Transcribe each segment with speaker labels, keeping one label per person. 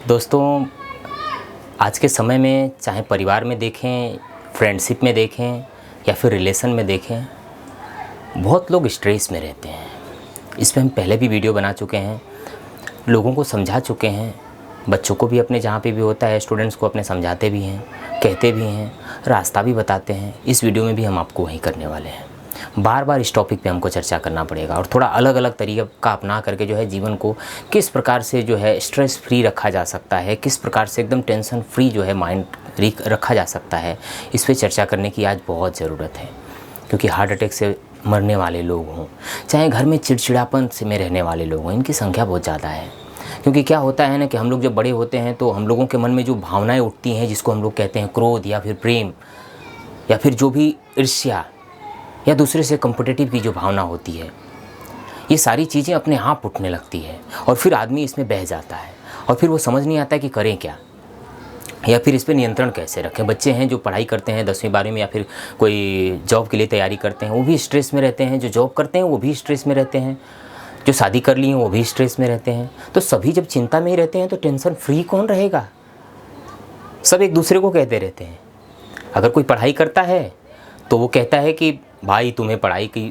Speaker 1: दोस्तों, आज के समय में चाहे परिवार में देखें, फ्रेंडशिप में देखें या फिर रिलेशन में देखें, बहुत लोग स्ट्रेस में रहते हैं। इस पे हम पहले भी वीडियो बना चुके हैं, लोगों को समझा चुके हैं, बच्चों को भी अपने जहाँ पे भी होता है, स्टूडेंट्स को अपने समझाते भी हैं, कहते भी हैं, रास्ता भी बताते हैं। इस वीडियो में भी हम आपको वही करने वाले हैं। बार बार इस टॉपिक पे हमको चर्चा करना पड़ेगा और थोड़ा अलग अलग तरीका अपना करके जो है जीवन को किस प्रकार से जो है स्ट्रेस फ्री रखा जा सकता है, किस प्रकार से एकदम टेंशन फ्री जो है माइंड रखा जा सकता है, इस पे चर्चा करने की आज बहुत ज़रूरत है। क्योंकि हार्ट अटैक से मरने वाले लोग हों, चाहे घर में चिड़चिड़ापन से में रहने वाले लोग हों, इनकी संख्या बहुत ज़्यादा है। क्योंकि क्या होता है ना कि हम लोग जब बड़े होते हैं तो हम लोगों के मन में जो भावनाएं उठती हैं, जिसको हम लोग कहते हैं क्रोध या फिर प्रेम या फिर जो भी ईर्ष्या या दूसरे से कम्पिटिटिव की जो भावना होती है, ये सारी चीज़ें अपने आप उठने लगती है और फिर आदमी इसमें बह जाता है और फिर वो समझ नहीं आता कि करें क्या या फिर इस पर नियंत्रण कैसे रखें। बच्चे हैं जो पढ़ाई करते हैं 10वीं 12वीं में या फिर कोई जॉब के लिए तैयारी करते हैं, वो भी स्ट्रेस में रहते हैं। जो जॉब करते हैं वो भी स्ट्रेस में रहते हैं। जो शादी कर ली हैं वो भी स्ट्रेस में रहते हैं। तो सभी जब चिंता में ही रहते हैं तो टेंशन फ्री कौन रहेगा? सब एक दूसरे को कहते रहते हैं। अगर कोई पढ़ाई करता है तो वो कहता है कि भाई तुम्हें पढ़ाई की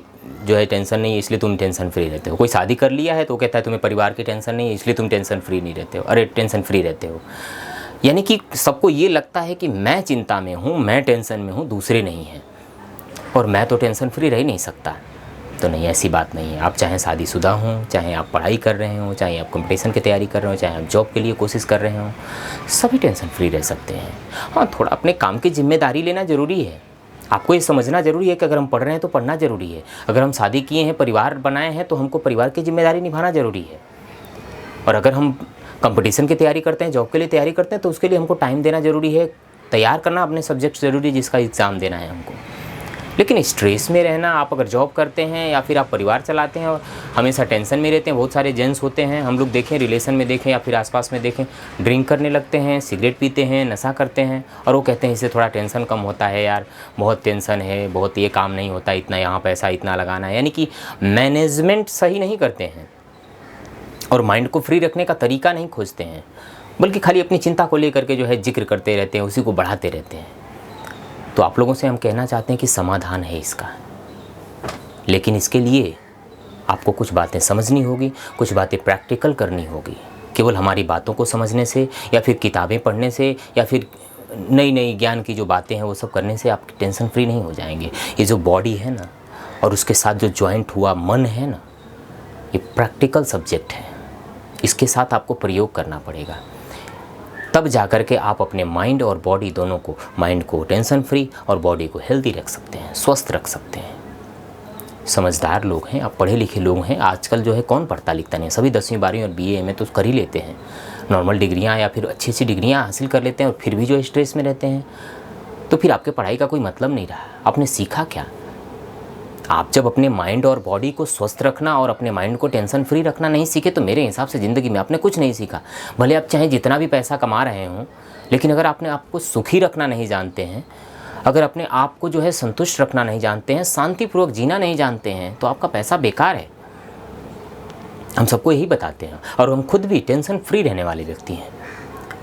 Speaker 1: जो है टेंशन नहीं है, इसलिए तुम टेंशन फ्री रहते हो। कोई शादी कर लिया है तो वो कहता है तुम्हें परिवार की टेंशन नहीं है, इसलिए तुम टेंशन फ्री नहीं रहते हो, अरे टेंशन फ्री रहते हो। यानी कि सबको ये लगता है कि मैं चिंता में हूँ, मैं टेंशन में हूँ, दूसरे नहीं हैं और मैं तो टेंशन फ्री रह ही नहीं सकता। तो नहीं, ऐसी बात नहीं है। आप चाहे शादीशुदा हों, चाहे आप पढ़ाई कर रहे हों, चाहे आप कंपटीशन की तैयारी कर रहे हो, चाहे आप जॉब के लिए कोशिश कर रहे हों, सभी टेंशन फ्री रह सकते हैं। हाँ, थोड़ा अपने काम की जिम्मेदारी लेना ज़रूरी है। आपको ये समझना ज़रूरी है कि अगर हम पढ़ रहे हैं तो पढ़ना ज़रूरी है। अगर हम शादी किए हैं, परिवार बनाए हैं, तो हमको परिवार की जिम्मेदारी निभाना ज़रूरी है। और अगर हम कंपटीशन की तैयारी करते हैं, जॉब के लिए तैयारी करते हैं, तो उसके लिए हमको टाइम देना ज़रूरी है, तैयार करना अपने सब्जेक्ट ज़रूरी है जिसका एग्ज़ाम देना है हमको। लेकिन स्ट्रेस में रहना, आप अगर जॉब करते हैं या फिर आप परिवार चलाते हैं और हमेशा टेंशन में रहते हैं, बहुत सारे जेंट्स होते हैं, हम लोग देखें, रिलेशन में देखें या फिर आसपास में देखें, ड्रिंक करने लगते हैं, सिगरेट पीते हैं, नशा करते हैं और वो कहते हैं इससे थोड़ा टेंशन कम होता है यार, बहुत टेंशन है, बहुत ये काम नहीं होता, इतना यहाँ पैसा इतना लगाना है। यानी कि मैनेजमेंट सही नहीं करते हैं और माइंड को फ्री रखने का तरीका नहीं खोजते हैं, बल्कि खाली अपनी चिंता को लेकर के जो है जिक्र करते रहते हैं, उसी को बढ़ाते रहते हैं। तो आप लोगों से हम कहना चाहते हैं कि समाधान है इसका, लेकिन इसके लिए आपको कुछ बातें समझनी होगी, कुछ बातें प्रैक्टिकल करनी होगी। केवल हमारी बातों को समझने से या फिर किताबें पढ़ने से या फिर नई नई ज्ञान की जो बातें हैं वो सब करने से आप टेंशन फ्री नहीं हो जाएंगे। ये जो बॉडी है ना और उसके साथ जो जॉइंट हुआ मन है ना, ये प्रैक्टिकल सब्जेक्ट है। इसके साथ आपको प्रयोग करना पड़ेगा, तब जाकर के आप अपने माइंड और बॉडी दोनों को, माइंड को टेंशन फ्री और बॉडी को हेल्दी रख सकते हैं, स्वस्थ रख सकते हैं। समझदार लोग हैं, आप पढ़े लिखे लोग हैं। आजकल जो है कौन पढ़ता लिखता नहीं, सभी 10वीं 12वीं और बीए में तो कर ही लेते हैं, नॉर्मल डिग्रियां या फिर अच्छी अच्छी डिग्रियां हासिल कर लेते हैं और फिर भी जो स्ट्रेस में रहते हैं। तो फिर आपके पढ़ाई का कोई मतलब नहीं रहा। आपने सीखा क्या? आप जब अपने माइंड और बॉडी को स्वस्थ रखना और अपने माइंड को टेंशन फ्री रखना नहीं सीखे तो मेरे हिसाब से ज़िंदगी में आपने कुछ नहीं सीखा। भले आप चाहे जितना भी पैसा कमा रहे हों, लेकिन अगर आपने आपको सुखी रखना नहीं जानते हैं, अगर अपने आप को जो है संतुष्ट रखना नहीं जानते हैं, शांतिपूर्वक जीना नहीं जानते हैं, तो आपका पैसा बेकार है। हम सबको यही बताते हैं और हम खुद भी टेंशन फ्री रहने वाले व्यक्ति हैं।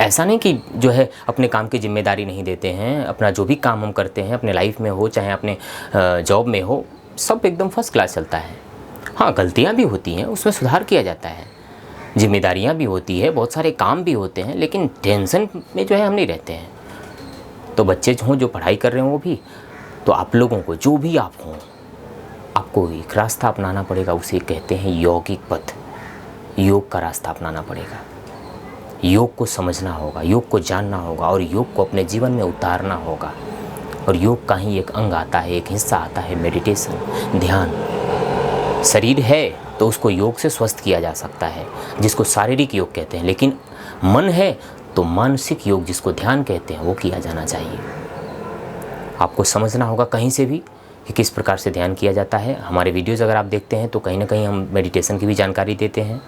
Speaker 1: ऐसा नहीं कि जो है अपने काम की जिम्मेदारी नहीं देते हैं। अपना जो भी काम हम करते हैं, अपने लाइफ में हो चाहे अपने जॉब में हो, सब एकदम फर्स्ट क्लास चलता है। हाँ, गलतियाँ भी होती हैं, उसमें सुधार किया जाता है, जिम्मेदारियाँ भी होती है, बहुत सारे काम भी होते हैं, लेकिन टेंशन में जो है हम नहीं रहते हैं। तो बच्चे हों जो पढ़ाई कर रहे हों वो भी, तो आप लोगों को जो भी आप हों, आपको एक रास्ता अपनाना पड़ेगा, उसे कहते हैं यौगिक पथ। योग का रास्ता अपनाना पड़ेगा, योग को समझना होगा, योग को जानना होगा और योग को अपने जीवन में उतारना होगा। और योग का ही एक अंग आता है, एक हिस्सा आता है मेडिटेशन, ध्यान। शरीर है तो उसको योग से स्वस्थ किया जा सकता है, जिसको शारीरिक योग कहते हैं, लेकिन मन है तो मानसिक योग, जिसको ध्यान कहते हैं, वो किया जाना चाहिए। आपको समझना होगा कहीं से भी कि किस प्रकार से ध्यान किया जाता है। हमारे वीडियोज़ अगर आप देखते हैं तो कहीं ना कहीं हम मेडिटेशन की भी जानकारी देते हैं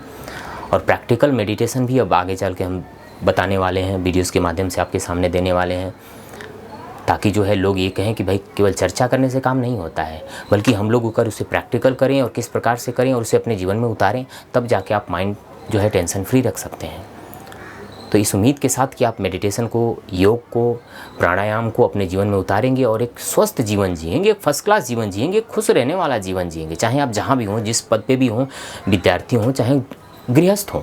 Speaker 1: और प्रैक्टिकल मेडिटेशन भी अब आगे चल के हम बताने वाले हैं, वीडियोज़ के माध्यम से आपके सामने देने वाले हैं, ताकि जो है लोग ये कहें कि भाई केवल चर्चा करने से काम नहीं होता है, बल्कि हम लोग होकर उसे प्रैक्टिकल करें और किस प्रकार से करें और उसे अपने जीवन में उतारें, तब जाके आप माइंड जो है टेंशन फ्री रख सकते हैं। तो इस उम्मीद के साथ कि आप मेडिटेशन को, योग को, प्राणायाम को अपने जीवन में उतारेंगे और एक स्वस्थ जीवन जिएंगे, एक फर्स्ट क्लास जीवन जिएंगे, खुश रहने वाला जीवन जिएंगे, चाहे आप जहाँ भी हों, जिस पद पे भी हों, विद्यार्थी हों चाहे गृहस्थ हों।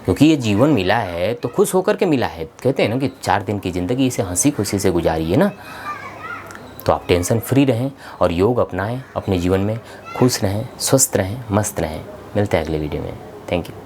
Speaker 1: क्योंकि ये जीवन मिला है तो खुश होकर के मिला है। कहते हैं ना कि 4 दिन की ज़िंदगी इसे हंसी खुशी से गुजारिए ना। तो आप टेंशन फ्री रहें और योग अपनाएं, अपने जीवन में खुश रहें, स्वस्थ रहें, मस्त रहें। मिलते हैं अगले वीडियो में। Thank you.